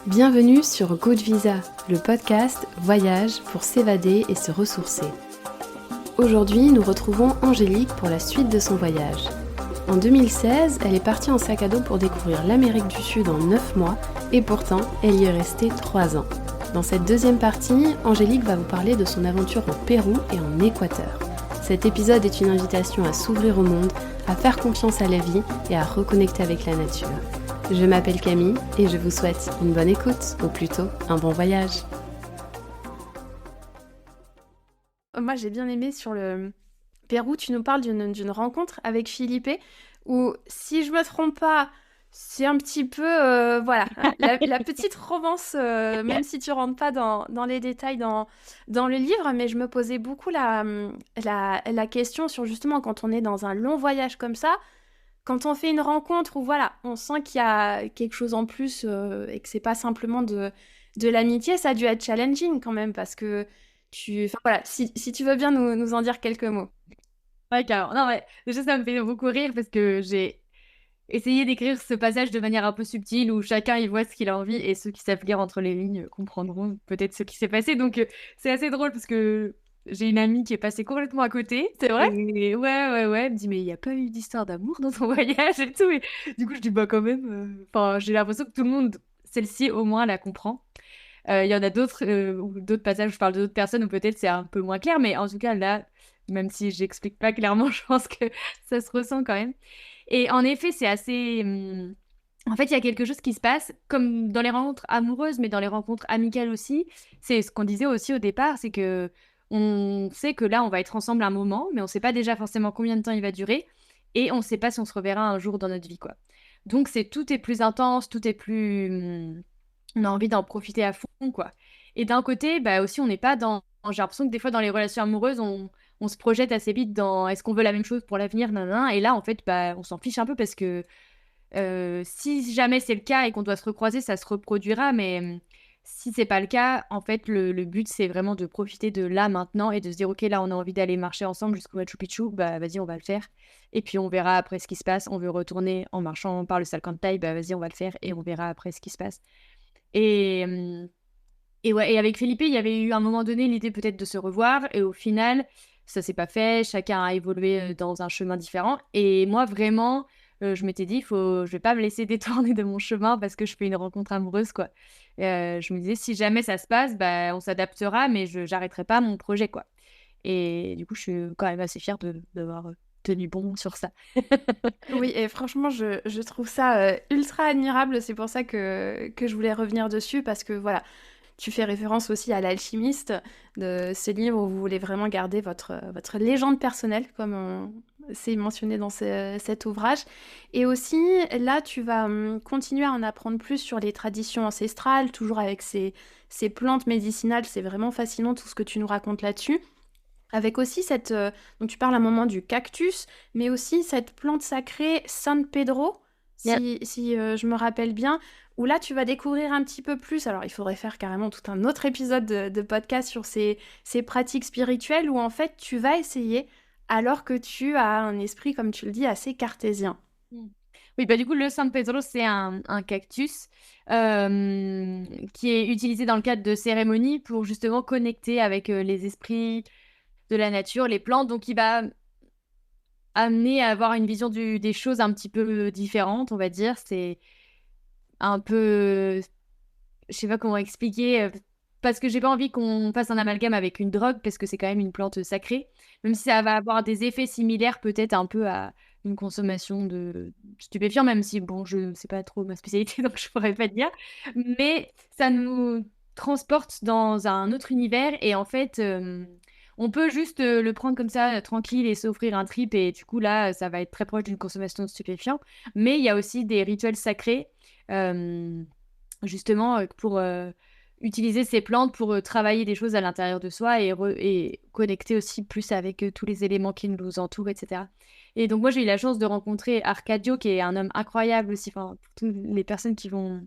Bienvenue sur Good Visa, le podcast voyage pour s'évader et se ressourcer. Aujourd'hui, nous retrouvons Angélique pour la suite de son voyage. En 2016, elle est partie en sac à dos pour découvrir l'Amérique du Sud en 9 mois et pourtant, elle y est restée 3 ans. Dans cette deuxième partie, Angélique va vous parler de son aventure au Pérou et en Équateur. Cet épisode est une invitation à s'ouvrir au monde, à faire confiance à la vie et à reconnecter avec la nature. Je m'appelle Camille et je vous souhaite une bonne écoute, ou plutôt un bon voyage. Moi j'ai bien aimé sur le Pérou, tu nous parles d'une rencontre avec Philippe, où si je me trompe pas, c'est un petit peu la petite romance, même si tu rentres pas dans les détails dans le livre, mais je me posais beaucoup la question sur justement quand on est dans un long voyage comme ça. Quand on fait une rencontre où voilà, on sent qu'il y a quelque chose en plus et que c'est pas simplement de l'amitié, ça a dû être challenging quand même parce que enfin voilà, si tu veux bien nous en dire quelques mots. Ouais, carrément. Non, mais déjà, ça me fait beaucoup rire parce que j'ai essayé d'écrire ce passage de manière un peu subtile où chacun y voit ce qu'il a envie et ceux qui savent lire entre les lignes comprendront peut-être ce qui s'est passé. Donc, c'est assez drôle parce que j'ai une amie qui est passée complètement à côté. C'est vrai? Et ouais, elle me dit, mais il n'y a pas eu d'histoire d'amour dans ton voyage et tout. Et du coup, je dis, bah, quand même. Enfin, j'ai l'impression que tout le monde, celle-ci au moins, la comprend. Il y en a d'autres, ou d'autres passages où je parle d'autres personnes où peut-être c'est un peu moins clair, mais en tout cas, là, même si j'explique pas clairement, je pense que ça se ressent quand même. Et en effet, c'est assez. En fait, il y a quelque chose qui se passe, comme dans les rencontres amoureuses, mais dans les rencontres amicales aussi. C'est ce qu'on disait aussi au départ, c'est que on sait que là, on va être ensemble un moment, mais on sait pas déjà forcément combien de temps il va durer, et on sait pas si on se reverra un jour dans notre vie, quoi. Donc, tout est plus intense, tout est plus. On a envie d'en profiter à fond, quoi. Et d'un côté, bah aussi, on n'est pas dans. J'ai l'impression que des fois, dans les relations amoureuses, on se projette assez vite dans est-ce qu'on veut la même chose pour l'avenir, nanana. Et là, en fait, bah, on s'en fiche un peu parce que si jamais c'est le cas et qu'on doit se recroiser, ça se reproduira. Mais si c'est pas le cas, en fait, le but, c'est vraiment de profiter de là, maintenant, et de se dire, OK, là, on a envie d'aller marcher ensemble jusqu'au Machu Picchu, bah vas-y, on va le faire. Et puis, on verra après ce qui se passe. On veut retourner en marchant par le Salcantay, bah vas-y, on va le faire. Et on verra après ce qui se passe. Et, ouais, et avec Felipe, il y avait eu à un moment donné l'idée peut-être de se revoir, et au final, ça s'est pas fait. Chacun a évolué dans un chemin différent. Et moi, vraiment, je m'étais dit, je vais pas me laisser détourner de mon chemin parce que je fais une rencontre amoureuse, quoi. Je me disais, si jamais ça se passe, bah, on s'adaptera, mais j'arrêterai pas mon projet, quoi. Et du coup, je suis quand même assez fière d'avoir tenu bon sur ça. Oui, et franchement, je trouve ça ultra admirable. C'est pour ça que je voulais revenir dessus parce que voilà, tu fais référence aussi à L'Alchimiste, de ce livre où vous voulez vraiment garder votre légende personnelle, comme c'est mentionné dans cet ouvrage. Et aussi, là, tu vas continuer à en apprendre plus sur les traditions ancestrales, toujours avec ces plantes médicinales. C'est vraiment fascinant tout ce que tu nous racontes là-dessus. Avec aussi donc tu parles à un moment du cactus, mais aussi cette plante sacrée San Pedro, Yep. si je me rappelle bien, où là tu vas découvrir un petit peu plus. Alors il faudrait faire carrément tout un autre épisode de podcast sur ces pratiques spirituelles où en fait tu vas essayer alors que tu as un esprit, comme tu le dis, assez cartésien. Mm. Oui, bah du coup, le San Pedro, c'est un cactus qui est utilisé dans le cadre de cérémonies pour justement connecter avec les esprits de la nature, les plantes. Donc, il va amener à avoir une vision des choses un petit peu différente, on va dire. C'est un peu, je sais pas comment expliquer, parce que j'ai pas envie qu'on fasse un amalgame avec une drogue, parce que c'est quand même une plante sacrée, même si ça va avoir des effets similaires peut-être un peu à une consommation de stupéfiants, même si, bon, je sais pas trop ma spécialité, donc je pourrais pas te dire, mais ça nous transporte dans un autre univers, et en fait, on peut juste le prendre comme ça, tranquille, et s'offrir un trip, et du coup, là, ça va être très proche d'une consommation de stupéfiants, mais il y a aussi des rituels sacrés, euh, justement pour utiliser ces plantes pour travailler des choses à l'intérieur de soi et connecter aussi plus avec tous les éléments qui nous entourent, etc. Et donc moi j'ai eu la chance de rencontrer Arcadio, qui est un homme incroyable aussi, enfin, pour toutes les personnes qui vont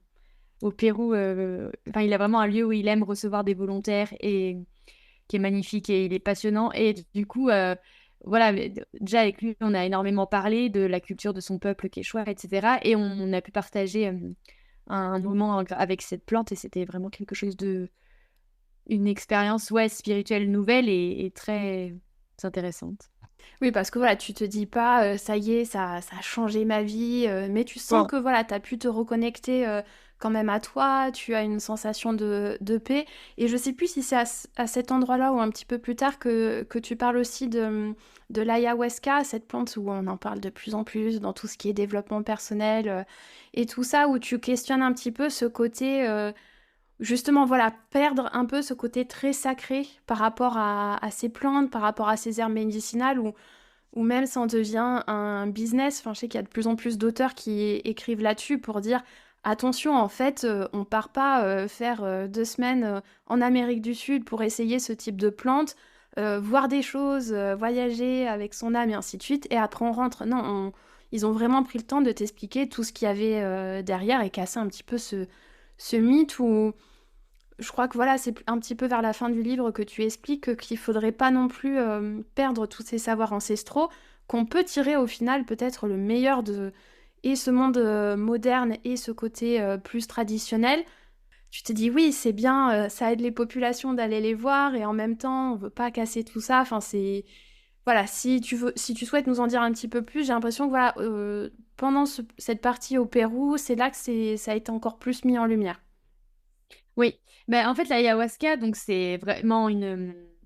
au Pérou, enfin, il a vraiment un lieu où il aime recevoir des volontaires et qui est magnifique, et il est passionnant. Et du coup, voilà, déjà avec lui, on a énormément parlé de la culture de son peuple qui est chouette, etc. Et on a pu partager un moment avec cette plante et c'était vraiment quelque chose de une expérience ouais spirituelle nouvelle et très intéressante. Oui, parce que voilà, tu te dis pas, ça y est, ça a changé ma vie, mais tu sens Ouais. que voilà, tu as pu te reconnecter quand même à toi, tu as une sensation de paix. Et je sais plus si c'est à cet endroit-là ou un petit peu plus tard que tu parles aussi de l'ayahuasca, cette plante où on en parle de plus en plus dans tout ce qui est développement personnel et tout ça, où tu questionnes un petit peu ce côté. Justement, voilà, perdre un peu ce côté très sacré par rapport à ces plantes, par rapport à ces herbes médicinales, ou même ça en devient un business. Enfin, je sais qu'il y a de plus en plus d'auteurs qui écrivent là-dessus pour dire attention, en fait, on part pas faire 2 semaines en Amérique du Sud pour essayer ce type de plante, voir des choses, voyager avec son âme et ainsi de suite, et après on rentre. Non, ils ont vraiment pris le temps de t'expliquer tout ce qu'il y avait derrière et casser un petit peu ce mythe où je crois que voilà, c'est un petit peu vers la fin du livre que tu expliques qu'il faudrait pas non plus perdre tous ces savoirs ancestraux, qu'on peut tirer au final peut-être le meilleur de et ce monde moderne et ce côté plus traditionnel. Tu te dis oui, c'est bien, ça aide les populations d'aller les voir et en même temps, on veut pas casser tout ça. Enfin, c'est voilà, si tu souhaites nous en dire un petit peu plus, j'ai l'impression que voilà, pendant cette partie au Pérou, c'est là que ça a été encore plus mis en lumière. Oui, ben, en fait, l'ayahuasca, donc c'est vraiment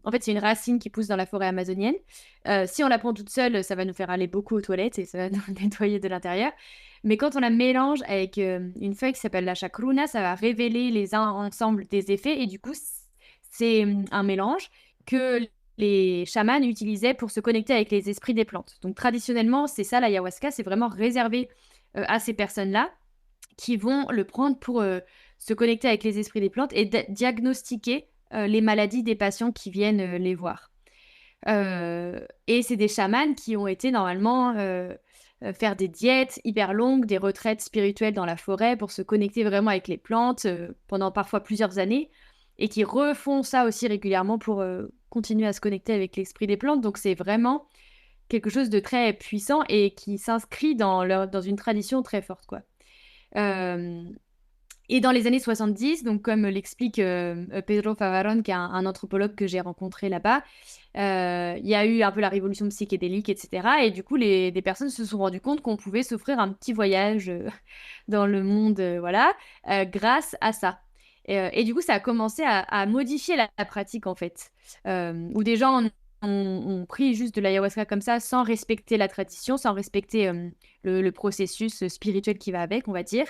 En fait, c'est une racine qui pousse dans la forêt amazonienne. Si on la prend toute seule, ça va nous faire aller beaucoup aux toilettes et ça va nous nettoyer de l'intérieur. Mais quand on la mélange avec une feuille qui s'appelle la chacruna, ça va révéler les uns ensemble des effets et du coup, c'est un mélange que les chamans utilisaient pour se connecter avec les esprits des plantes. Donc traditionnellement, c'est ça l'ayahuasca, c'est vraiment réservé à ces personnes-là qui vont le prendre pour se connecter avec les esprits des plantes et diagnostiquer les maladies des patients qui viennent les voir. Et c'est des chamans qui ont été normalement faire des diètes hyper longues, des retraites spirituelles dans la forêt pour se connecter vraiment avec les plantes pendant parfois plusieurs années et qui refont ça aussi régulièrement pour continuer à se connecter avec l'esprit des plantes. Donc c'est vraiment quelque chose de très puissant et qui s'inscrit dans une tradition très forte, quoi. Euh, et dans les années 70, donc comme l'explique Pedro Favarón, qui est un anthropologue que j'ai rencontré là-bas, il y a eu un peu la révolution psychédélique, etc. Et du coup, des personnes se sont rendues compte qu'on pouvait s'offrir un petit voyage dans le monde, voilà, grâce à ça. Et du coup, ça a commencé à modifier la pratique, en fait, où des gens ont pris juste de l'ayahuasca comme ça, sans respecter la tradition, sans respecter le processus spirituel qui va avec, on va dire.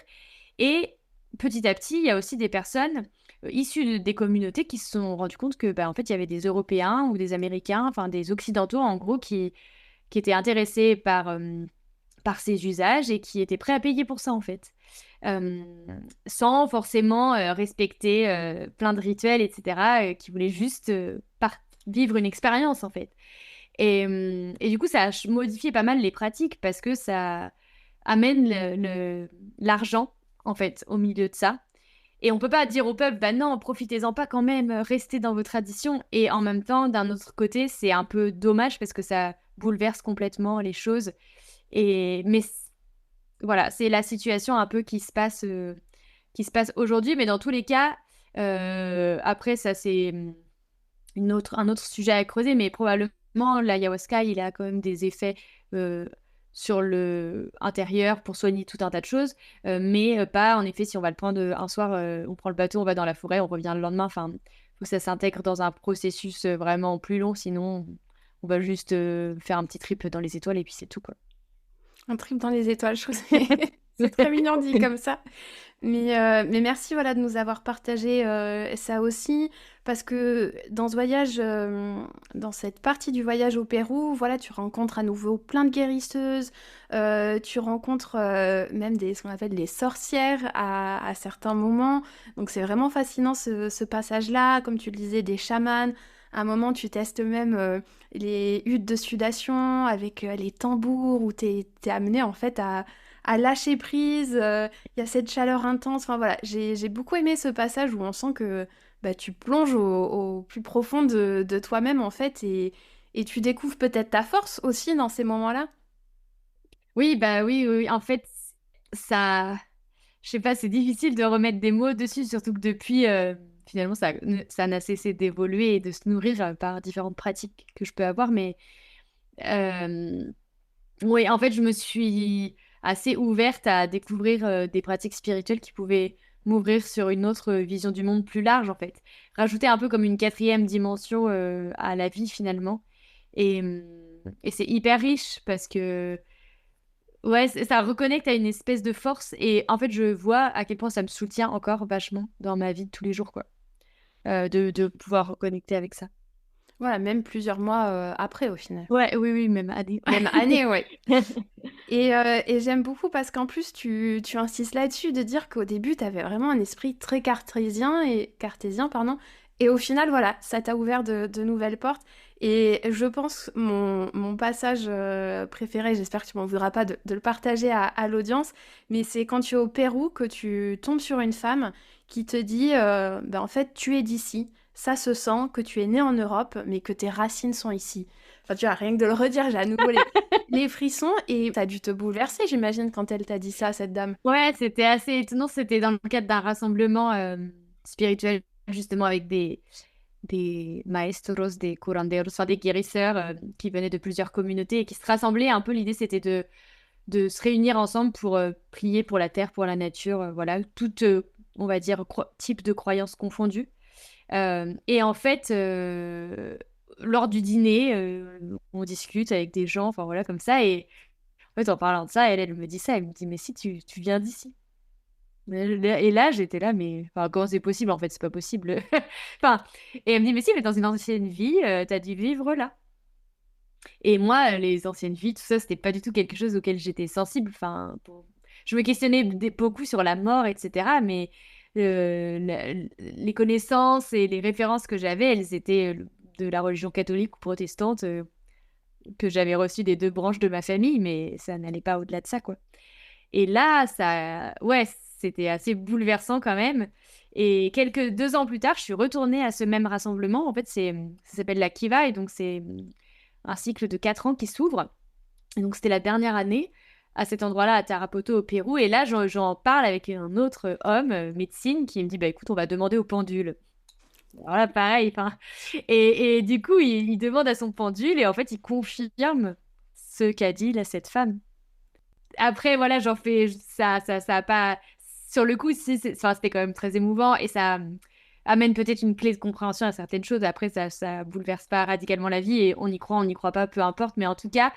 Et petit à petit, il y a aussi des personnes issues des communautés qui se sont rendues compte que, bah, en fait, il y avait des Européens ou des Américains, enfin des Occidentaux en gros, qui étaient intéressés par ces usages et qui étaient prêts à payer pour ça en fait. Euh, Sans forcément respecter plein de rituels, etc., qui voulaient juste vivre une expérience en fait. Et du coup, ça a modifié pas mal les pratiques parce que ça amène l'argent en fait au milieu de ça. Et on peut pas dire au peuple, bah non, profitez-en pas quand même, restez dans vos traditions. Et en même temps, d'un autre côté, c'est un peu dommage parce que ça bouleverse complètement les choses. Voilà, c'est la situation un peu qui se passe aujourd'hui. Mais dans tous les cas, après, ça c'est un autre sujet à creuser. Mais probablement, l'ayahuasca, il a quand même des effets euh, sur le intérieur pour soigner tout un tas de choses. Mais pas, en effet, si on va le prendre un soir, on prend le bateau, on va dans la forêt, on revient le lendemain. Enfin, faut que ça s'intègre dans un processus vraiment plus long. Sinon, on va juste faire un petit trip dans les étoiles et puis c'est tout, quoi. Un trip dans les étoiles, je trouve que c'est très mignon dit comme ça. Mais merci voilà, de nous avoir partagé ça aussi, parce que dans ce voyage, dans cette partie du voyage au Pérou, voilà, tu rencontres à nouveau plein de guérisseuses, tu rencontres même ce qu'on appelle des sorcières à certains moments. Donc c'est vraiment fascinant ce passage-là, comme tu le disais, des chamans. À un moment, tu testes même les huttes de sudation avec les tambours, où t'es amené en fait à lâcher prise. Il y a cette chaleur intense. Enfin voilà, j'ai beaucoup aimé ce passage où on sent que bah, tu plonges au plus profond de toi-même en fait et tu découvres peut-être ta force aussi dans ces moments-là. Oui, bah oui, oui, oui. En fait, ça. je sais pas, c'est difficile de remettre des mots dessus, surtout que depuis, finalement, ça n'a cessé d'évoluer et de se nourrir par différentes pratiques que je peux avoir. Mais euh, oui, en fait, je me suis assez ouverte à découvrir des pratiques spirituelles qui pouvaient m'ouvrir sur une autre vision du monde plus large, en fait. Rajouter un peu comme une quatrième dimension à la vie, finalement. Et c'est hyper riche parce que, ouais, ça reconnecte à une espèce de force. Et en fait, je vois à quel point ça me soutient encore vachement dans ma vie de tous les jours, quoi. De pouvoir reconnecter avec ça. Voilà, même plusieurs mois après au final. Ouais, oui, oui, même année. Même année, ouais. Et j'aime beaucoup parce qu'en plus, tu insistes là-dessus de dire qu'au début, tu avais vraiment un esprit très cartésien, pardon. Et au final, voilà, ça t'a ouvert de nouvelles portes. Et je pense, mon passage préféré, j'espère que tu m'en voudras pas de le partager à l'audience, mais c'est quand tu es au Pérou que tu tombes sur une femme qui te dit, ben, en fait, tu es d'ici. Ça se sent que tu es né en Europe, mais que tes racines sont ici. Enfin, tu vois, rien que de le redire, j'ai à nouveau les frissons et ça a dû te bouleverser, j'imagine, quand elle t'a dit ça, cette dame. Ouais, c'était assez étonnant. C'était dans le cadre d'un rassemblement spirituel, justement, avec des maestros, des curanderos, enfin des guérisseurs qui venaient de plusieurs communautés et qui se rassemblaient. Un peu l'idée, c'était de se réunir ensemble pour prier pour la terre, pour la nature, voilà, tout, on va dire, type de croyances confondues. Et en fait, lors du dîner, on discute avec des gens, enfin voilà, comme ça. Et en fait, en parlant de ça, elle me dit ça, elle me dit, mais si, tu viens d'ici. Et là, j'étais là, mais enfin, comment c'est possible? En fait, c'est pas possible. Enfin, et elle me dit, mais si, mais dans une ancienne vie, t'as dû vivre là. Et moi, les anciennes vies, tout ça, c'était pas du tout quelque chose auquel j'étais sensible. Enfin, je me questionnais beaucoup sur la mort, etc. Mais les connaissances et les références que j'avais, elles étaient de la religion catholique ou protestante que j'avais reçues des deux branches de ma famille, mais ça n'allait pas au-delà de ça, quoi. Et là, ouais, c'était assez bouleversant quand même. Et 2 ans plus tard, je suis retournée à ce même rassemblement. En fait, ça s'appelle la Kiva, et donc c'est un cycle de 4 ans qui s'ouvre. Et donc, c'était la dernière année à cet endroit-là, à Tarapoto, au Pérou. Et là, j'en parle avec un autre homme, médecine, qui me dit, bah écoute, on va demander au pendule. Alors là, pareil. Enfin, et du coup, il demande à son pendule, et en fait, il confirme ce qu'a dit là, cette femme. Après, voilà, j'en fais ça a pas sur le coup, si enfin, c'était quand même très émouvant et ça amène peut-être une clé de compréhension à certaines choses. Après, ça bouleverse pas radicalement la vie et on n'y croit pas, peu importe. Mais en tout cas,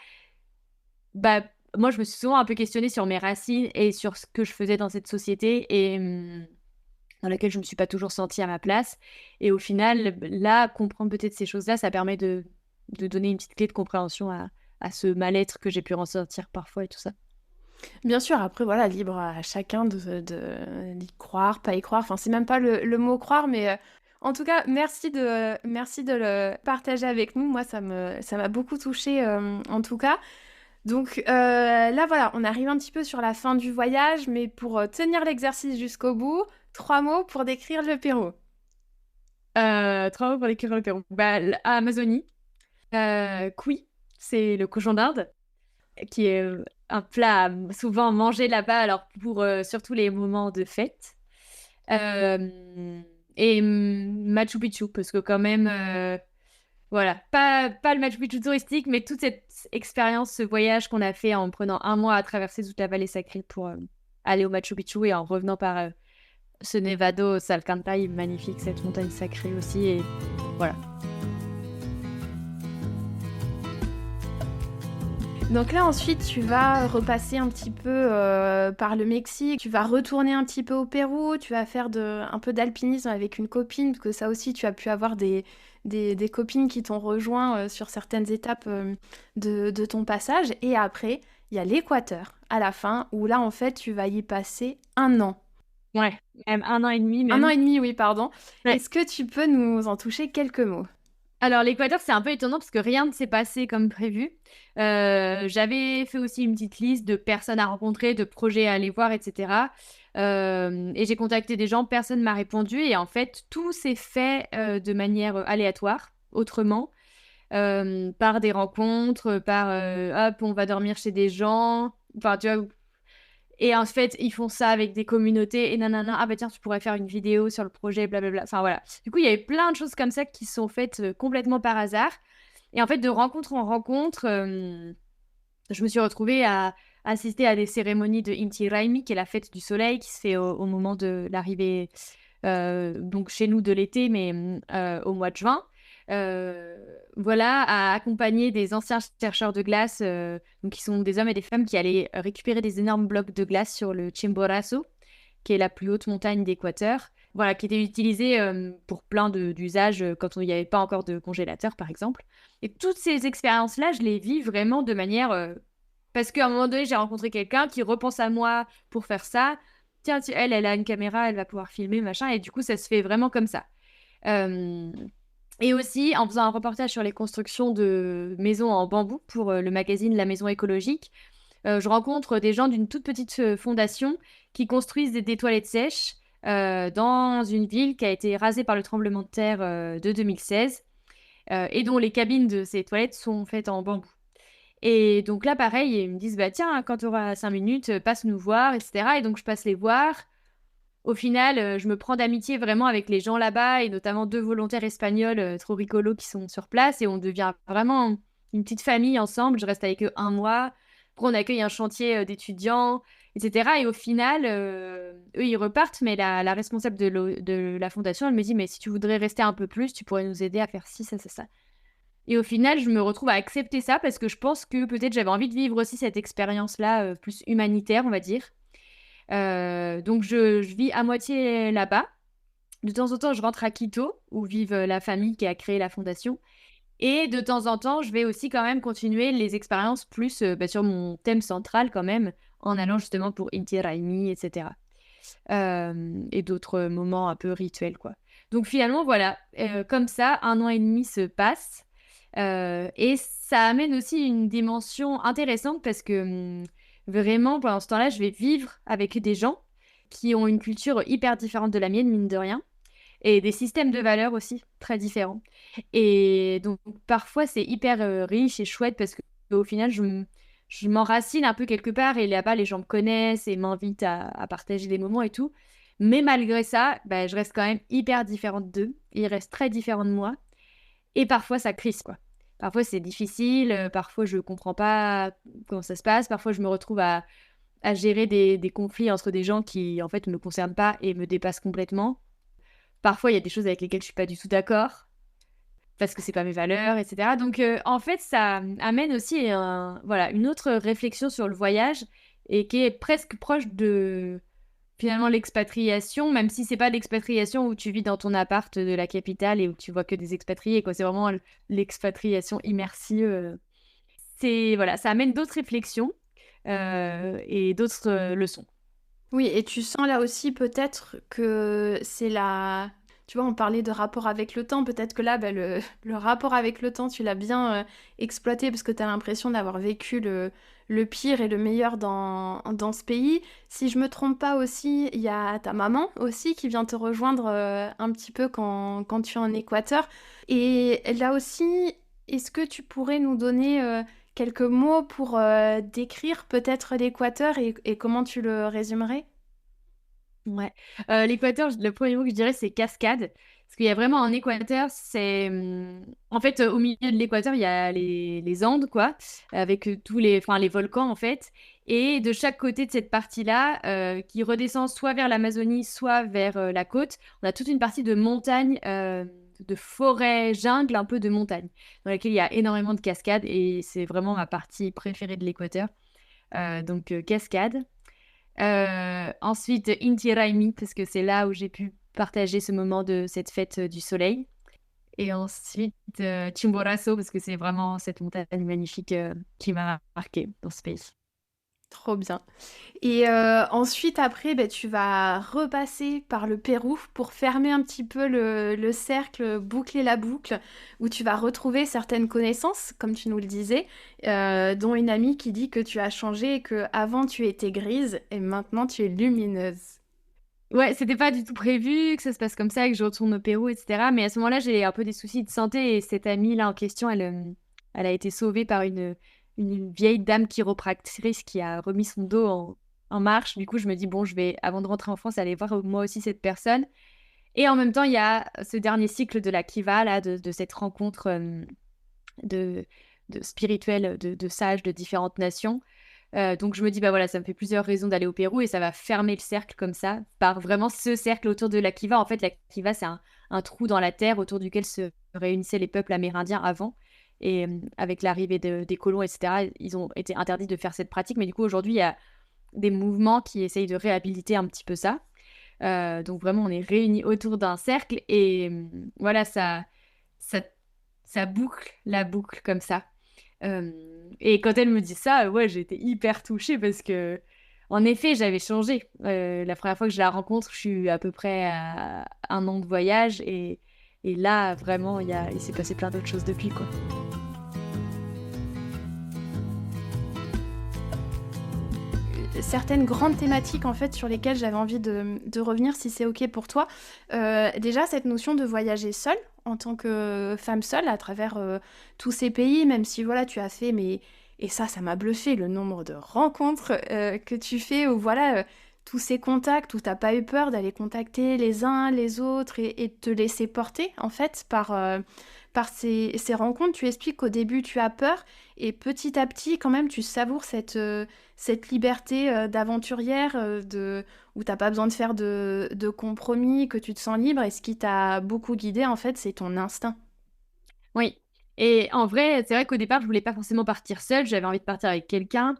bah moi, je me suis souvent un peu questionnée sur mes racines et sur ce que je faisais dans cette société et dans laquelle je me suis pas toujours sentie à ma place. Et au final, là, comprendre peut-être ces choses-là, ça permet de donner une petite clé de compréhension à ce mal-être que j'ai pu ressentir parfois et tout ça. Bien sûr, après, voilà, libre à chacun d'y croire, pas y croire. Enfin, c'est même pas le mot croire, mais en tout cas, merci de le partager avec nous. Moi, ça m'a beaucoup touchée, en tout cas. Donc là, voilà, on arrive un petit peu sur la fin du voyage, mais pour tenir l'exercice jusqu'au bout, 3 mots pour décrire le Pérou. 3 mots pour décrire le Pérou. Bah, Amazonie. Cuy, c'est le cochon d'Inde, qui est un plat souvent mangé là-bas, alors pour surtout les moments de fête. Euh, et Machu Picchu, parce que quand même, voilà, pas le Machu Picchu touristique, mais toute cette expérience, ce voyage qu'on a fait en prenant un mois à traverser toute la vallée sacrée pour aller au Machu Picchu et en revenant par ce Nevado Salcantay, magnifique, cette montagne sacrée aussi. Et voilà. Donc là, ensuite, tu vas repasser un petit peu par le Mexique, tu vas retourner un petit peu au Pérou, tu vas faire un peu d'alpinisme avec une copine, parce que ça aussi, tu as pu avoir des copines qui t'ont rejoint sur certaines étapes de ton passage. Et après, il y a l'Équateur, à la fin, où là, en fait, tu vas y passer 1 an. Ouais, même 1 an et demi Un an même. et demi, oui, pardon. Ouais. Est-ce que tu peux nous en toucher quelques mots? Alors, l'Équateur, c'est un peu étonnant parce que rien ne s'est passé comme prévu. J'avais fait aussi une petite liste de personnes à rencontrer, de projets à aller voir, etc. Et j'ai contacté des gens, personne ne m'a répondu. Et en fait, tout s'est fait de manière aléatoire, autrement, par des rencontres, par hop, on va dormir chez des gens. Enfin, tu vois. Et en fait, ils font ça avec des communautés et nanana. Ah bah tiens, tu pourrais faire une vidéo sur le projet, blablabla. Enfin voilà. Du coup, il y avait plein de choses comme ça qui sont faites complètement par hasard. Et en fait, de rencontre en rencontre, je me suis retrouvée à assister à des cérémonies de Inti Raymi, qui est la fête du soleil, qui se fait au moment de l'arrivée, donc chez nous de l'été, mais au mois de juin. Voilà, à accompagner des anciens chercheurs de glace, donc qui sont des hommes et des femmes qui allaient récupérer des énormes blocs de glace sur le Chimborazo, qui est la plus haute montagne d'Équateur. Voilà, qui était utilisée pour plein d'usages quand il n'y avait pas encore de congélateur, par exemple. Et toutes ces expériences-là, je les vis vraiment de manière... parce qu'à un moment donné, j'ai rencontré quelqu'un qui repense à moi pour faire ça. Tiens, elle a une caméra, elle va pouvoir filmer, machin. Et du coup, ça se fait vraiment comme ça. Euh, Et aussi, en faisant un reportage sur les constructions de maisons en bambou pour le magazine La Maison écologique, je rencontre des gens d'une toute petite fondation qui construisent des toilettes sèches dans une ville qui a été rasée par le tremblement de terre de 2016 et dont les cabines de ces toilettes sont faites en bambou. Et donc là, pareil, ils me disent, bah tiens, quand tu auras 5 minutes, passe nous voir, etc. Et donc je passe les voir. Au final, je me prends d'amitié vraiment avec les gens là-bas et notamment 2 volontaires espagnols trop rigolos qui sont sur place et on devient vraiment une petite famille ensemble. Je reste avec eux 1 mois. Après, on accueille un chantier d'étudiants, etc. Et au final, eux, ils repartent, mais la responsable de la fondation, elle me dit, mais si tu voudrais rester un peu plus, tu pourrais nous aider à faire ci, ça, ça, ça. Et au final, je me retrouve à accepter ça parce que je pense que peut-être j'avais envie de vivre aussi cette expérience-là, plus humanitaire, on va dire. Donc je vis à moitié là-bas. De temps en temps, je rentre à Quito, où vivent la famille qui a créé la fondation. Et de temps en temps, je vais aussi quand même continuer les expériences plus sur mon thème central quand même, en allant justement pour Inti Raymi, etc. Et d'autres moments un peu rituels, quoi. Donc finalement, voilà, comme ça, 1 an et demi se passe. Et ça amène aussi une dimension intéressante parce que vraiment, pendant ce temps-là, je vais vivre avec des gens qui ont une culture hyper différente de la mienne, mine de rien, et des systèmes de valeurs aussi très différents. Et donc, parfois, c'est hyper riche et chouette parce que au final, je m'enracine un peu quelque part et là-bas, les gens me connaissent et m'invitent à partager des moments et tout. Mais malgré ça, bah, je reste quand même hyper différente d'eux. Ils restent très différents de moi. Et parfois, ça crise, quoi. Parfois, c'est difficile. Parfois, je comprends pas comment ça se passe. Parfois, je me retrouve à gérer des conflits entre des gens qui, en fait, ne me concernent pas et me dépassent complètement. Parfois, il y a des choses avec lesquelles je suis pas du tout d'accord parce que c'est pas mes valeurs, etc. Donc, en fait, ça amène aussi voilà, une autre réflexion sur le voyage et qui est presque proche de finalement l'expatriation, même si c'est pas l'expatriation où tu vis dans ton appart de la capitale et où tu vois que des expatriés, quoi. C'est vraiment l'expatriation immersive. C'est voilà, ça amène d'autres réflexions et d'autres leçons. Oui, et tu sens là aussi peut-être que c'est la... Tu vois, on parlait de rapport avec le temps. Peut-être que là, bah, le rapport avec le temps, tu l'as bien exploité parce que tu as l'impression d'avoir vécu le pire et le meilleur dans ce pays. Si je me trompe pas aussi, il y a ta maman aussi qui vient te rejoindre un petit peu quand tu es en Équateur. Et là aussi, est-ce que tu pourrais nous donner quelques mots pour décrire peut-être l'Équateur et comment tu le résumerais? Ouais. L'Équateur, le premier mot que je dirais, c'est cascade. Parce qu'il y a vraiment un Équateur, c'est... En fait, au milieu de l'Équateur, il y a les Andes, quoi, avec enfin, les volcans, en fait. Et de chaque côté de cette partie-là, qui redescend soit vers l'Amazonie, soit vers la côte, on a toute une partie de montagne, de forêt, jungle, un peu de montagne, dans laquelle il y a énormément de cascades. Et c'est vraiment ma partie préférée de l'Équateur. Donc, cascade. Ensuite, Inti Raymi, parce que c'est là où j'ai pu partager ce moment de cette fête du soleil. Et ensuite, Chimborazo, parce que c'est vraiment cette montagne magnifique qui m'a marqué dans ce pays. Trop bien. Et ensuite, après, ben, tu vas repasser par le Pérou pour fermer un petit peu le cercle, boucler la boucle, où tu vas retrouver certaines connaissances, comme tu nous le disais, dont une amie qui dit que tu as changé et que avant tu étais grise et maintenant tu es lumineuse. Ouais, c'était pas du tout prévu que ça se passe comme ça, que je retourne au Pérou, etc. Mais à ce moment-là, j'ai un peu des soucis de santé et cette amie-là en question, elle a été sauvée par une vieille dame chiropractrice qui a remis son dos en marche. Du coup, je me dis, bon, je vais, avant de rentrer en France, aller voir moi aussi cette personne. Et en même temps, il y a ce dernier cycle de la Kiva, là, de cette rencontre de, de spirituelle, de sages de différentes nations. Donc je me dis, bah voilà, ça me fait plusieurs raisons d'aller au Pérou et ça va fermer le cercle comme ça, par vraiment ce cercle autour de la Kiva. En fait, la Kiva, c'est un trou dans la terre autour duquel se réunissaient les peuples amérindiens avant. Et avec l'arrivée des colons, etc., ils ont été interdits de faire cette pratique. Mais du coup, aujourd'hui, il y a des mouvements qui essayent de réhabiliter un petit peu ça. Donc vraiment, on est réunis autour d'un cercle et voilà, ça, ça boucle la boucle comme ça. Et quand elle me dit ça, ouais, j'ai été hyper touchée parce que, en effet, j'avais changé. La première fois que je la rencontre, je suis à peu près à 1 an de voyage et là, vraiment, il s'est passé plein d'autres choses depuis, quoi. Certaines grandes thématiques en fait sur lesquelles j'avais envie de revenir si c'est ok pour toi. Déjà cette notion de voyager seule en tant que femme seule à travers tous ces pays, même si voilà tu as fait mais et ça m'a bluffé le nombre de rencontres que tu fais où voilà tous ces contacts où t'as pas eu peur d'aller contacter les uns les autres et de te laisser porter en fait par ces rencontres. Tu expliques qu'au début tu as peur et petit à petit quand même tu savoures cette liberté d'aventurière où t'as pas besoin de faire de compromis, que tu te sens libre. Et ce qui t'a beaucoup guidé, en fait, c'est ton instinct. Oui. Et en vrai, c'est vrai qu'au départ, je voulais pas forcément partir seule. J'avais envie de partir avec quelqu'un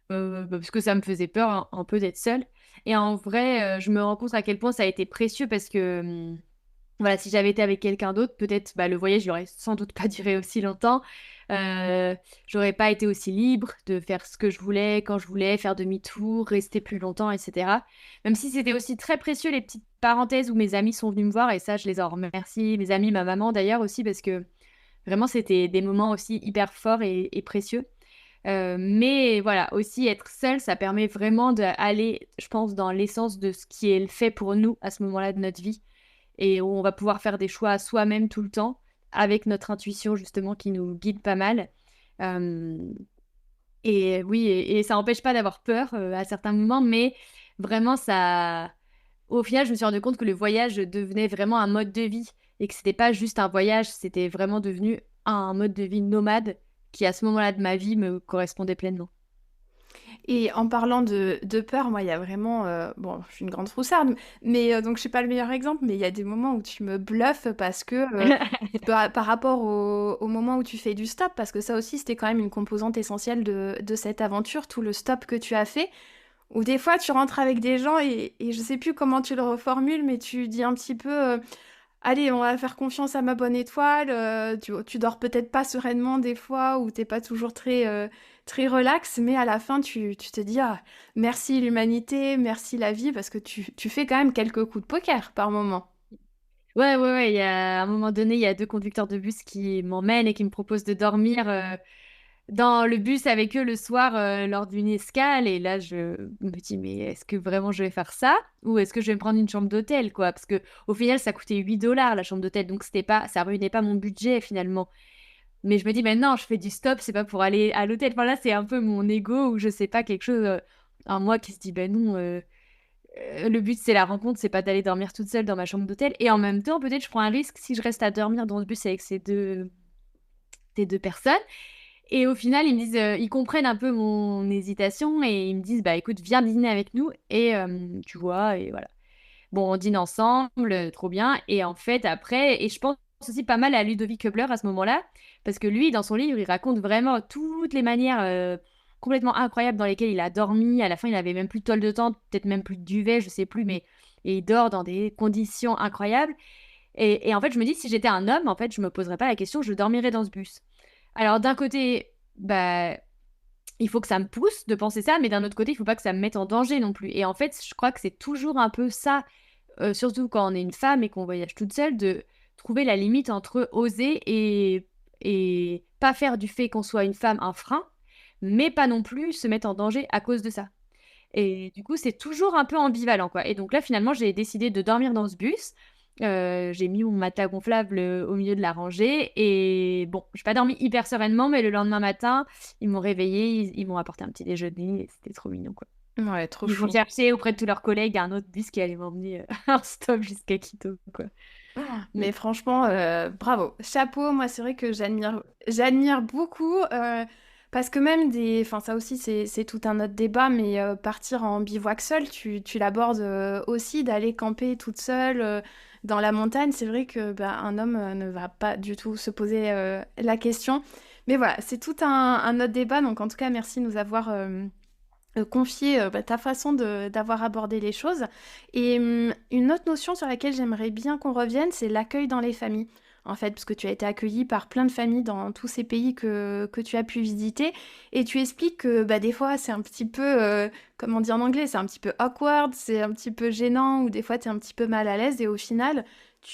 parce que ça me faisait peur un peu d'être seule. Et en vrai, je me rends compte à quel point ça a été précieux parce que voilà, si j'avais été avec quelqu'un d'autre, peut-être bah, le voyage n'aurait sans doute pas duré aussi longtemps. Euh, J'aurais pas été aussi libre de faire ce que je voulais, quand je voulais, faire demi-tour, rester plus longtemps, etc. Même si c'était aussi très précieux les petites parenthèses où mes amis sont venus me voir et ça, je les en remercie. Mes amis, ma maman d'ailleurs aussi, parce que vraiment, c'était des moments aussi hyper forts et précieux. Mais voilà, aussi être seule, ça permet vraiment d'aller, je pense, dans l'essence de ce qui est le fait pour nous à ce moment-là de notre vie et où on va pouvoir faire des choix à soi-même tout le temps, avec notre intuition justement qui nous guide pas mal. Euh, et oui, et ça n'empêche pas d'avoir peur à certains moments, mais vraiment ça... Au final, je me suis rendu compte que le voyage devenait vraiment un mode de vie et que c'était pas juste un voyage, c'était vraiment devenu un mode de vie nomade qui à ce moment-là de ma vie me correspondait pleinement. Et en parlant de peur, moi, il y a vraiment... bon, je suis une grande froussarde, mais donc je suis pas le meilleur exemple, mais il y a des moments où tu me bluffes parce que... par rapport au moment où tu fais du stop, parce que ça aussi, c'était quand même une composante essentielle de cette aventure, tout le stop que tu as fait. Ou des fois, tu rentres avec des gens et je sais plus comment tu le reformules, mais tu dis un petit peu, allez, on va faire confiance à ma bonne étoile. Tu dors peut-être pas sereinement des fois, ou t'es pas toujours très relax, mais à la fin, tu te dis, ah, merci l'humanité, merci la vie, parce que tu fais quand même quelques coups de poker par moment. Ouais, ouais, ouais. Il y a, à un moment donné, il y a 2 conducteurs de bus qui m'emmènent et qui me proposent de dormir dans le bus avec eux le soir lors d'une escale. Et là, je me dis, mais est-ce que vraiment je vais faire ça? Ou est-ce que je vais me prendre une chambre d'hôtel, quoi? Parce que au final, ça coûtait 8 $ la chambre d'hôtel. Donc, c'était pas, ça ruinait pas mon budget finalement. Mais je me dis, mais non, je fais du stop, c'est pas pour aller à l'hôtel. Enfin, là, c'est un peu mon ego ou je sais pas, quelque chose, en moi qui se dit, ben non. Le but, c'est la rencontre, c'est pas d'aller dormir toute seule dans ma chambre d'hôtel. Et en même temps, peut-être je prends un risque si je reste à dormir dans le bus avec ces deux personnes. Et au final, ils me disent, ils comprennent un peu mon hésitation et ils me disent, bah écoute, viens dîner avec nous et tu vois, et voilà. Bon, on dîne ensemble, trop bien. Et en fait, après, et je pense aussi pas mal à Ludovic Höbler à ce moment-là, parce que lui, dans son livre, il raconte vraiment toutes les manières complètement incroyables dans lesquelles il a dormi. À la fin, il avait même plus de toile de tente, peut-être même plus de duvet, je sais plus, mais et il dort dans des conditions incroyables. Et en fait, je me dis, si j'étais un homme, en fait, je me poserais pas la question, je dormirais dans ce bus. Alors, d'un côté, bah, il faut que ça me pousse de penser ça, mais d'un autre côté, il faut pas que ça me mette en danger non plus. Et en fait, je crois que c'est toujours un peu ça surtout quand on est une femme et qu'on voyage toute seule, de trouver la limite entre oser et pas faire du fait qu'on soit une femme un frein, mais pas non plus se mettre en danger à cause de ça. Et du coup, c'est toujours un peu ambivalent, quoi. Et donc là, finalement, j'ai décidé de dormir dans ce bus. J'ai mis mon matelas gonflable au milieu de la rangée. Et bon, j'ai pas dormi hyper sereinement, mais le lendemain matin, ils m'ont réveillée, ils m'ont apporté un petit déjeuner. Et c'était trop mignon, quoi. Ouais, trop Ils vont chou. chercher auprès de tous leurs collègues un autre bus qui allait m'emmener en stop jusqu'à Quito, quoi. Mm. Mais franchement, bravo. Chapeau, moi c'est vrai que j'admire beaucoup parce que même enfin ça aussi c'est tout un autre débat, mais partir en bivouac seul, tu l'abordes aussi d'aller camper toute seule dans la montagne. C'est vrai que bah, un homme ne va pas du tout se poser la question. Mais voilà, c'est tout un autre débat. Donc en tout cas, merci de nous avoir confier bah, ta façon d'avoir abordé les choses. Et une autre notion sur laquelle j'aimerais bien qu'on revienne, c'est l'accueil dans les familles. En fait, parce que tu as été accueilli par plein de familles dans tous ces pays que tu as pu visiter. Et tu expliques que bah, des fois, c'est un petit peu, comme on dit en anglais, c'est un petit peu awkward, c'est un petit peu gênant, ou des fois, tu es un petit peu mal à l'aise. Et au final,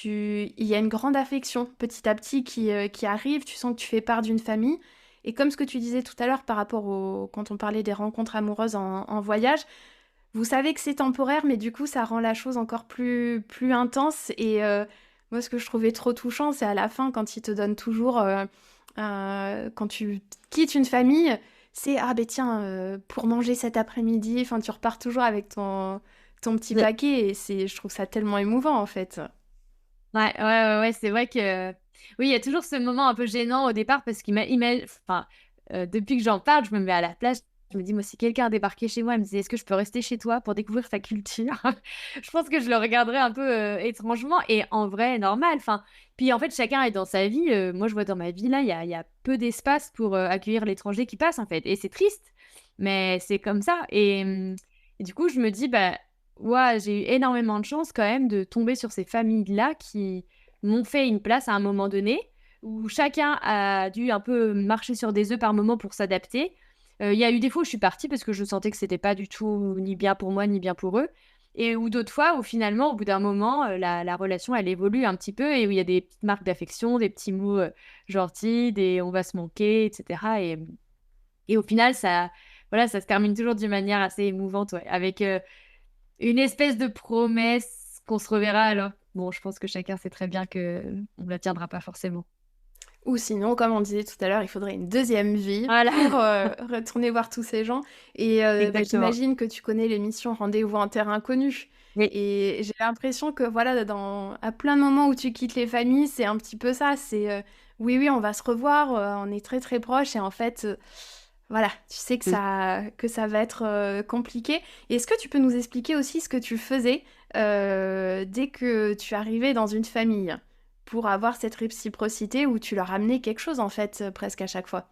il y a une grande affection petit à petit qui arrive. Tu sens que tu fais part d'une famille. Et comme ce que tu disais tout à l'heure par rapport quand on parlait des rencontres amoureuses en voyage, vous savez que c'est temporaire, mais du coup, ça rend la chose encore plus intense. Et moi, ce que je trouvais trop touchant, c'est à la fin, quand ils te donnent toujours, quand tu quittes une famille, c'est, ah ben tiens, pour manger cet après-midi, enfin, tu repars toujours avec ton petit Ouais, paquet, et je trouve ça tellement émouvant, en fait. ouais, c'est vrai que oui, il y a toujours ce moment un peu gênant au départ parce enfin, depuis que j'en parle, je me mets à la place. Je me dis, moi, si quelqu'un a débarqué chez moi et me disait, est-ce que je peux rester chez toi pour découvrir ta culture? Je pense que je le regarderais un peu étrangement et en vrai, normal. Enfin, puis en fait, chacun est dans sa vie. Moi, je vois dans ma vie, là, il y a peu d'espace pour accueillir l'étranger qui passe, en fait. Et c'est triste, mais c'est comme ça. Et du coup, je me dis, bah, ouais, j'ai eu énormément de chance quand même de tomber sur ces familles-là qui m'ont fait une place à un moment donné, où chacun a dû un peu marcher sur des œufs par moment pour s'adapter. Il y a eu des fois où je suis partie parce que je sentais que c'était pas du tout ni bien pour moi ni bien pour eux. Et ou d'autres fois où finalement, au bout d'un moment, la relation, elle évolue un petit peu et où il y a des petites marques d'affection, des petits mots gentils, des on va se manquer, etc. Et au final, voilà, ça se termine toujours d'une manière assez émouvante, ouais, avec une espèce de promesse qu'on se reverra alors. Bon, je pense que chacun sait très bien que on ne la tiendra pas forcément. Ou sinon, comme on disait tout à l'heure, il faudrait une deuxième vie Voilà, pour retourner voir tous ces gens. Et bah, exactement. j'imagine que tu connais l'émission Rendez-vous en terre inconnue. Oui, Et j'ai l'impression que voilà, à plein de moments où tu quittes les familles, c'est un petit peu ça. C'est oui, oui, on va se revoir, on est très très proches. Et en fait, voilà, tu sais que ça va être compliqué. Et est-ce que tu peux nous expliquer aussi ce que tu faisais dès que tu arrivais dans une famille pour avoir cette réciprocité où tu leur amenais quelque chose en fait presque à chaque fois?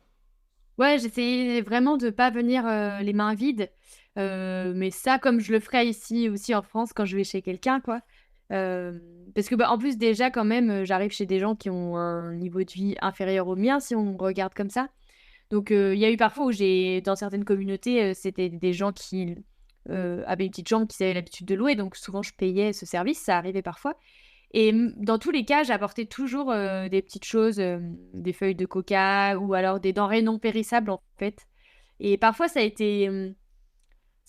ouais, j'essayais vraiment de pas venir les mains vides. Mais ça, comme je le ferais ici aussi en France quand je vais chez quelqu'un, quoi. Euh, Parce que, bah, en plus, déjà, quand même, j'arrive chez des gens qui ont un niveau de vie inférieur au mien, si on regarde comme ça. Donc, il y a eu parfois où dans certaines communautés, c'était des gens qui avaient une petite chambre qu'ils avaient l'habitude de louer. Donc, souvent, je payais ce service. Ça arrivait parfois. Et dans tous les cas, j'apportais toujours des petites choses, des feuilles de coca ou alors des denrées non périssables, en fait. Et parfois, ça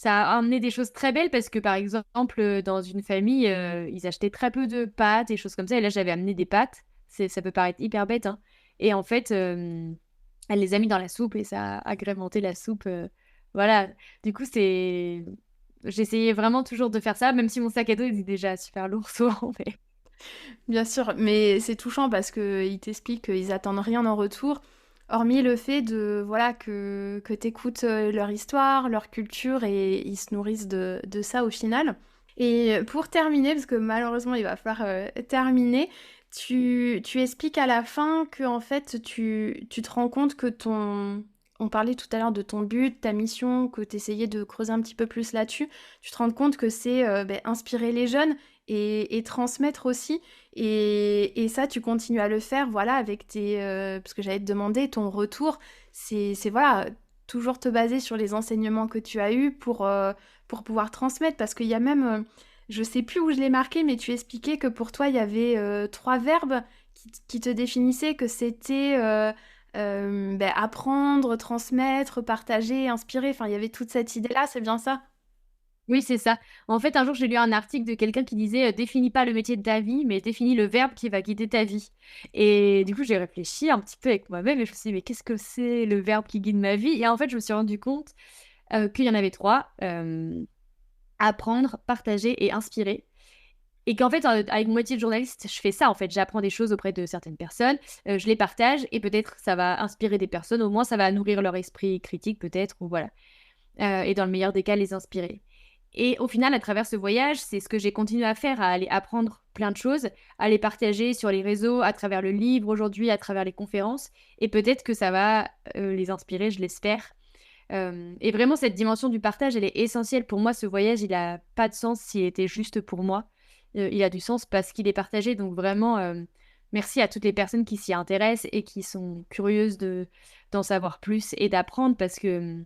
a amené des choses très belles parce que, par exemple, dans une famille, ils achetaient très peu de pâtes et choses comme ça. Et là, j'avais amené des pâtes. Ça peut paraître hyper bête, hein. Et en fait, elle les a mis dans la soupe et ça a agrémenté la soupe. Voilà. Du coup, j'essayais vraiment toujours de faire ça, même si mon sac à dos il est déjà super lourd souvent. Mais... Bien sûr, mais c'est touchant parce qu'ils t'expliquent qu'ils attendent rien en retour, hormis le fait de voilà que tu écoutes leur histoire, leur culture et ils se nourrissent de ça au final. Et pour terminer, parce que malheureusement il va falloir terminer, tu expliques à la fin que en fait tu te rends compte que On parlait tout à l'heure de ton but, ta mission, que tu essayais de creuser un petit peu plus là-dessus. Tu te rends compte que c'est ben, inspirer les jeunes et transmettre aussi. Et ça, tu continues à le faire, voilà, avec parce que j'allais te demander, ton retour, voilà, toujours te baser sur les enseignements que tu as eus pour pouvoir transmettre. Parce qu'il y a même, je sais plus où je l'ai marqué, mais tu expliquais que pour toi, il y avait 3 verbes qui te définissaient, que c'était ben, apprendre, transmettre, partager, inspirer. Enfin, il y avait toute cette idée-là, c'est bien ça? Oui, c'est ça. En fait, un jour, j'ai lu un article de quelqu'un qui disait définis pas le métier de ta vie, mais définis le verbe qui va guider ta vie. Et du coup, j'ai réfléchi un petit peu avec moi-même et je me suis dit, mais qu'est-ce que c'est le verbe qui guide ma vie? Et en fait, je me suis rendu compte. qu'il y en avait 3. Apprendre, partager et inspirer. Et qu'en fait, avec mon métier de journaliste, je fais ça, en fait. J'apprends des choses auprès de certaines personnes, je les partage, et peut-être ça va inspirer des personnes, au moins ça va nourrir leur esprit critique, peut-être, ou voilà. Et dans le meilleur des cas, les inspirer. Et au final, à travers ce voyage, c'est ce que j'ai continué à faire, à aller apprendre plein de choses, à les partager sur les réseaux, à travers le livre aujourd'hui, à travers les conférences, et peut-être que ça va les inspirer, je l'espère. Et vraiment, cette dimension du partage, elle est essentielle. Pour moi, ce voyage, il n'a pas de sens s'il était juste pour moi. Il a du sens parce qu'il est partagé. Donc vraiment, merci à toutes les personnes qui s'y intéressent et qui sont curieuses d'en savoir plus et d'apprendre, parce que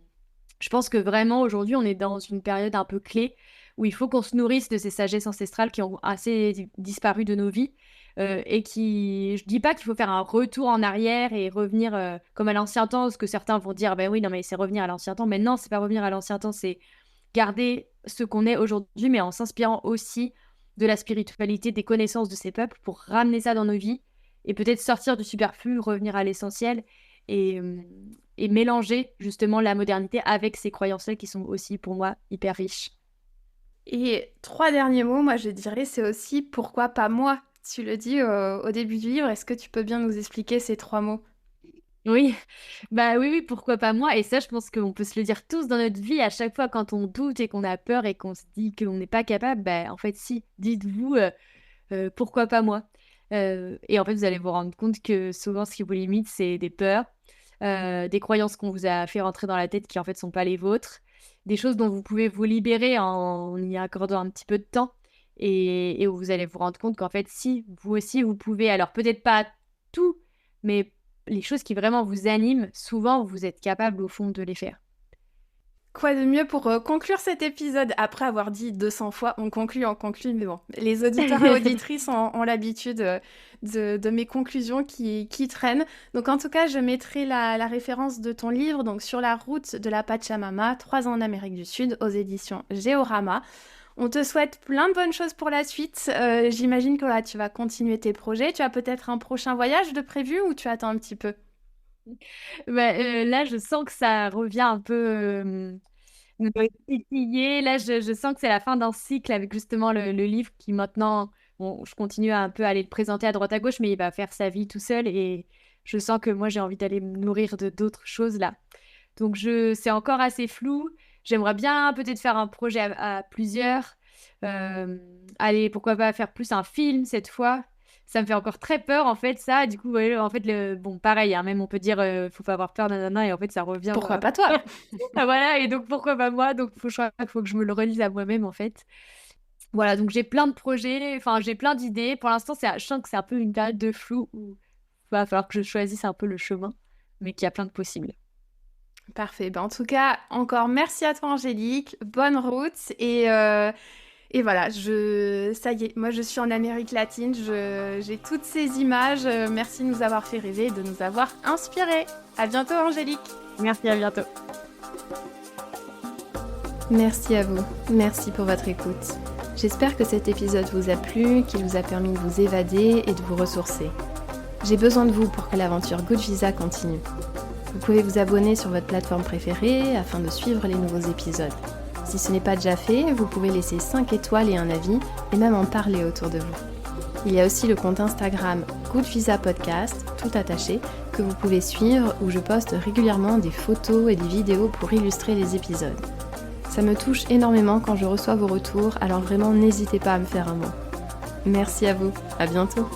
je pense que vraiment, aujourd'hui, on est dans une période un peu clé où il faut qu'on se nourrisse de ces sagesses ancestrales qui ont assez disparu de nos vies. Et qui, je dis pas qu'il faut faire un retour en arrière et revenir comme à l'ancien temps, parce que certains vont dire, ben oui, non, mais c'est revenir à l'ancien temps. Mais non, c'est pas revenir à l'ancien temps, c'est garder ce qu'on est aujourd'hui, mais en s'inspirant aussi de la spiritualité, des connaissances de ces peuples pour ramener ça dans nos vies et peut-être sortir du superflu, revenir à l'essentiel et, et mélanger justement la modernité avec ces croyances-là qui sont aussi pour moi hyper riches. Et 3 derniers mots, moi je dirais, c'est aussi pourquoi pas moi. Tu le dis au début du livre, est-ce que tu peux bien nous expliquer ces 3 mots? Oui, bah oui, oui, pourquoi pas moi? Et ça, je pense qu'on peut se le dire tous dans notre vie, à chaque fois quand on doute et qu'on a peur et qu'on se dit qu'on n'est pas capable, bah en fait si, dites-vous pourquoi pas moi? Et en fait, vous allez vous rendre compte que souvent, ce qui vous limite, c'est des peurs, des croyances qu'on vous a fait rentrer dans la tête qui en fait sont pas les vôtres, des choses dont vous pouvez vous libérer en y accordant un petit peu de temps et où vous allez vous rendre compte qu'en fait, si, vous aussi, vous pouvez, alors peut-être pas tout, mais les choses qui vraiment vous animent, souvent, vous êtes capable au fond de les faire. Quoi de mieux pour conclure cet épisode? Après avoir dit 200 fois, on conclut, mais bon, les auditeurs et auditrices ont l'habitude de mes conclusions qui traînent. Donc en tout cas, je mettrai la référence de ton livre, donc Sur la route de la Pachamama, 3 ans en Amérique du Sud, aux éditions Géorama. On te souhaite plein de bonnes choses pour la suite. J'imagine que là, tu vas continuer tes projets. Tu as peut-être un prochain voyage de prévu ou tu attends un petit peu? Bah, là, je sens que ça revient un peu me titiller. Là, je sens que c'est la fin d'un cycle avec justement le livre qui maintenant, bon, je continue un peu à aller le présenter à droite à gauche, mais il va faire sa vie tout seul et je sens que moi, j'ai envie d'aller me nourrir de d'autres choses là. Donc, c'est encore assez flou. J'aimerais bien peut-être faire un projet à plusieurs. Allez, pourquoi pas faire plus un film cette fois. Ça me fait encore très peur en fait ça. Du coup, ouais, en fait, bon, pareil, hein, même on peut dire faut pas avoir peur, nanana, et en fait, ça revient. Pourquoi pas toi? Ah, voilà, et donc pourquoi pas moi? Donc je crois qu'il faut que je me le relise à moi-même en fait. Voilà, donc j'ai plein de projets, enfin j'ai plein d'idées. Pour l'instant, je sens que c'est un peu une période de flou où il va falloir que je choisisse un peu le chemin, mais qu'il y a plein de possibles. Parfait. Ben, en tout cas, encore merci à toi, Angélique. Bonne route. Et voilà, ça y est, moi je suis en Amérique latine. J'ai toutes ces images. Merci de nous avoir fait rêver, de nous avoir inspirés. À bientôt, Angélique. Merci, à bientôt. Merci à vous. Merci pour votre écoute. J'espère que cet épisode vous a plu, qu'il vous a permis de vous évader et de vous ressourcer. J'ai besoin de vous pour que l'aventure Good Visa continue. Vous pouvez vous abonner sur votre plateforme préférée afin de suivre les nouveaux épisodes. Si ce n'est pas déjà fait, vous pouvez laisser 5 étoiles et un avis et même en parler autour de vous. Il y a aussi le compte Instagram Good Visa Podcast, tout attaché, que vous pouvez suivre où je poste régulièrement des photos et des vidéos pour illustrer les épisodes. Ça me touche énormément quand je reçois vos retours, alors vraiment n'hésitez pas à me faire un mot. Merci à vous, à bientôt.